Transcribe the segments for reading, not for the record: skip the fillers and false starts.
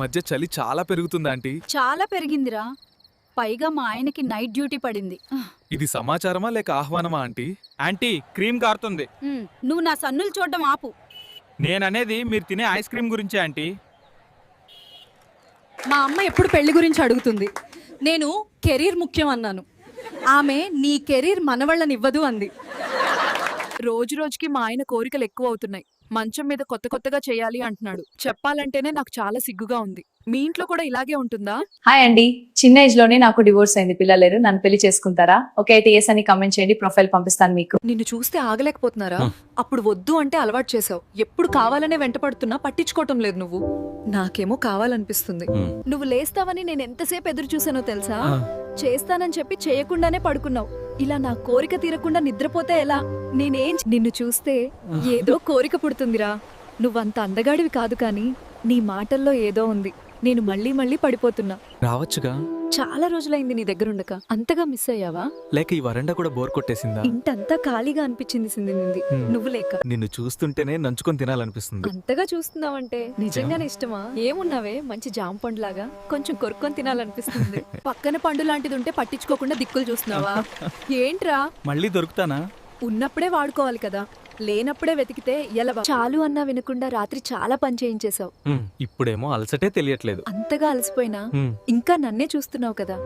మధ్య చలి చాలా పెరుగుతుంది ఆంటీ. చాలా పెరిగిందిరా. పైగా మా ఆయనకి నైట్ డ్యూటీ పడింది. ఇది సమాచారమా లేక ఆహ్వానమా ఆంటీ? ఆంటీ క్రీమ్ కారుతుంది. నువ్వు నా సన్నులు చూడడం ఆపు. నేననేది మీరు తినే ఐస్ క్రీమ్ గురించే ఆంటీ. మా అమ్మ ఎప్పుడు పెళ్లి గురించి అడుగుతుంది. నేను కెరీర్ ముఖ్యం అన్నాను. ఆమె నీ కెరీర్ మనవళ్ళనివ్వదు అంది. రోజు రోజుకి మా ఆయన కోరికలు ఎక్కువ అవుతున్నాయి. మంచం మీద కొత్త కొత్తగా చేయాలి అంటున్నాడు. చెప్పాలంటేనే నాకు చాలా సిగ్గుగా ఉంది. మీ ఇంట్లో కూడా ఇలాగే ఉంటుందా? హాయ్ అండి, చిన్న ఏజ్ లోనే నాకు డివోర్స్ అయింది. పిల్లలు లేరు. నన్ను పెళ్లి చేసుకుంటారా? ఓకే అయితే ఎస్ అని కమెంట్ చేయండి, ప్రొఫైల్ పంపిస్తాను మీకు. నిన్ను చూస్తే ఆగలేకపోతున్నారా? అప్పుడు వద్దు అంటే అలవాటు చేసావు. ఎప్పుడు కావాలనే వెంట పడుతున్నా పట్టించుకోవటం లేదు నువ్వు. నాకేమో కావాలనిపిస్తుంది. నువ్వు లేస్తావని నేను ఎంతసేపు ఎదురు చూసానో తెలుసా? చేస్తానని చెప్పి చేయకుండానే పడుకున్నావు. ఇలా నా కోరిక తీరకుండా నిద్రపోతే ఎలా? నిన్ను చూస్తే ఏదో కోరిక పుడుతుందిరా. నువ్వంత అందగాడివి కాదు, కానీ నీ మాటల్లో ఏదో ఉంది. నేను మళ్ళీ మళ్ళీ పడిపోతున్నా. రావచ్చుగా. చాలా రోజులైంది నీ దగ్గరుండక. అంతగా మిస్ అయ్యావా? లేక ఈ వరండా కూడా బోర్ కొట్టేసిందా? ఇంటంతా ఖాళీగా అనిపించింది సింది నువ్వు లేక. నిన్ను చూస్తుంటేనే నంచుకొని తినాలనిపిస్తుంది. అంతగా చూస్తున్నావంటే నిజంగానే ఇష్టమా? ఏమున్నావే మంచి జామ పండులాగా కొంచెం కొరుక్కొని తినాలనిపిస్తుంది. పక్కన పండు లాంటిది ఉంటే పట్టించుకోకుండా దిక్కులు చూస్తున్నావా? ఏంట్రా? మళ్ళీ దొరుకుతానా? ఉన్నప్పుడే వాడుకోవాలి కదా, లేనప్పుడే వెతికితే ఎలా? చాలు అన్నా వినకుండా రాత్రి చాలా పని చేయించేశావు. ఇప్పుడేమో అలసటే తెలియట్లేదు. అంతగా అలసిపోయినా ఇంకా నన్నే చూస్తున్నావు కదా.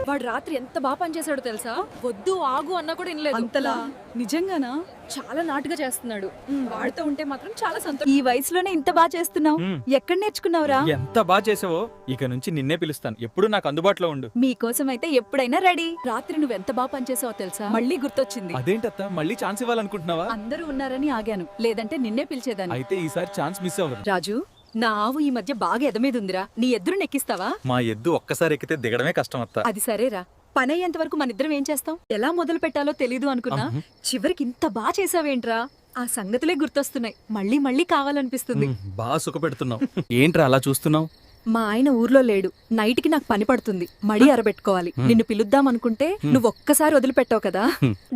వాడు రాత్రి ఎంత బాగా పనిచేశాడో తెలుసా? వద్దు ఆగు అన్నా కూడా వినలేదు. అంతలా? నిజంగానా? చాలా నాటుగా చేస్తున్నాడు. వాడుతూ ఉంటే మాత్రం చాలా సంతోషం. ఈ వయసులోనే ఇంత బాగా చేస్తున్నావు. ఎక్కడ నేర్చుకున్నావురా? ఎంత బాగా చేసావో. ఇక నుంచి నిన్నే పిలుస్తాను. ఎప్పుడు నాకు అందుబాటులో ఉండు. మీకోసం అయితే ఎప్పుడైనా రెడీ. రాత్రి నువ్వు ఎంత బాగా పనిచేసావో తెలుసా? మళ్ళీ గుర్తొచ్చింది. అదేంటత్తా, మళ్ళీ ఛాన్స్ ఇవ్వాలనుకుంటున్నావా? అందరూ ఉన్నారని ఆగాను, లేదంటే నిన్నే పిలిచేదాన్ని. అయితే ఈసారి ఛాన్స్ మిస్ అవ్వదు. రాజు, నా ఆవు ఈ మధ్య బాగా ఎదమీద ఉందిరా. నీ ఎద్దురు నెక్కిస్తావా? మా ఎద్దు ఒక్కసారి ఎక్కితే దిగడమే కష్టం అత్త. అది సరేరా, పని అయ్యేంత వరకు మన ఇద్దరం ఏం చేస్తాం? ఎలా మొదలు పెట్టాలో తెలీదు అనుకున్నా. చివరికి ఇంత బాగా చేసావేంట్రా? ఆ సంగతులే గుర్తొస్తున్నాయి. మళ్ళీ మళ్ళీ కావాలనిపిస్తుంది. బాగా సుఖపెడుతున్నావు. ఏంట్రా అలా చూస్తున్నావు? మా ఆయన ఊర్లో లేడు. నైట్కి నాకు పని పడుతుంది. మడి అరబెట్టుకోవాలి. నిన్ను పిలుద్దాం అనుకుంటే నువ్వు ఒక్కసారి వదిలిపెట్టావు కదా.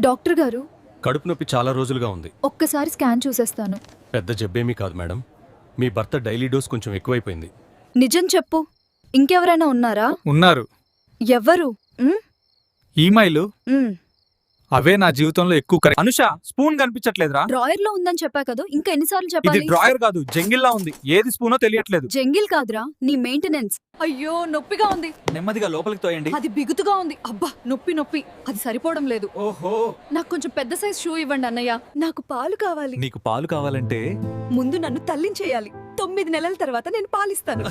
డాక్టర్ గారు, కడుపు నొప్పి చాలా రోజులుగా ఉంది. ఒక్కసారి స్కాన్ చూసేస్తాను. పెద్ద జబ్బేమీ కాదు మేడం. మీ భర్త డైలీ డోస్ కొంచెం ఎక్కువైపోయింది. నిజం చెప్పు, ఇంకెవరైనా ఉన్నారా? ఉన్నారు. ఎవ్వరు? ఈమైలు అవే నా జీవితంలో ఎక్కువ అనుష, స్పూన్ కనిపించట్లేదురా. డ్రాయర్ లో ఉందని చెప్పా కదా, ఇంకా ఎన్నిసార్లు ఇది చెప్పాలి? డ్రాయర్ కాదు, జంగిల్లా ఉంది. ఏది స్పూనో తెలియట్లేదు. జంగిల్ కాదురా, నీ మెయింటెనెన్స్. అయ్యో నొప్పిగా ఉంది. నెమ్మదిగా లోపలికి తోయండి. అది బిగుతుగా ఉంది. అబ్బా నొప్పి నొప్పి. అది సరిపోవడం లేదు. ఓహో, నాకు కొంచెం పెద్ద సైజ్ షూ ఇవ్వండి అన్నయ్య. నాకు పాలు కావాలి. నీకు పాలు కావాలంటే ముందు నన్ను తల్లించేయాలి. 9 నెలల తర్వాత నేను పాలిస్తాను.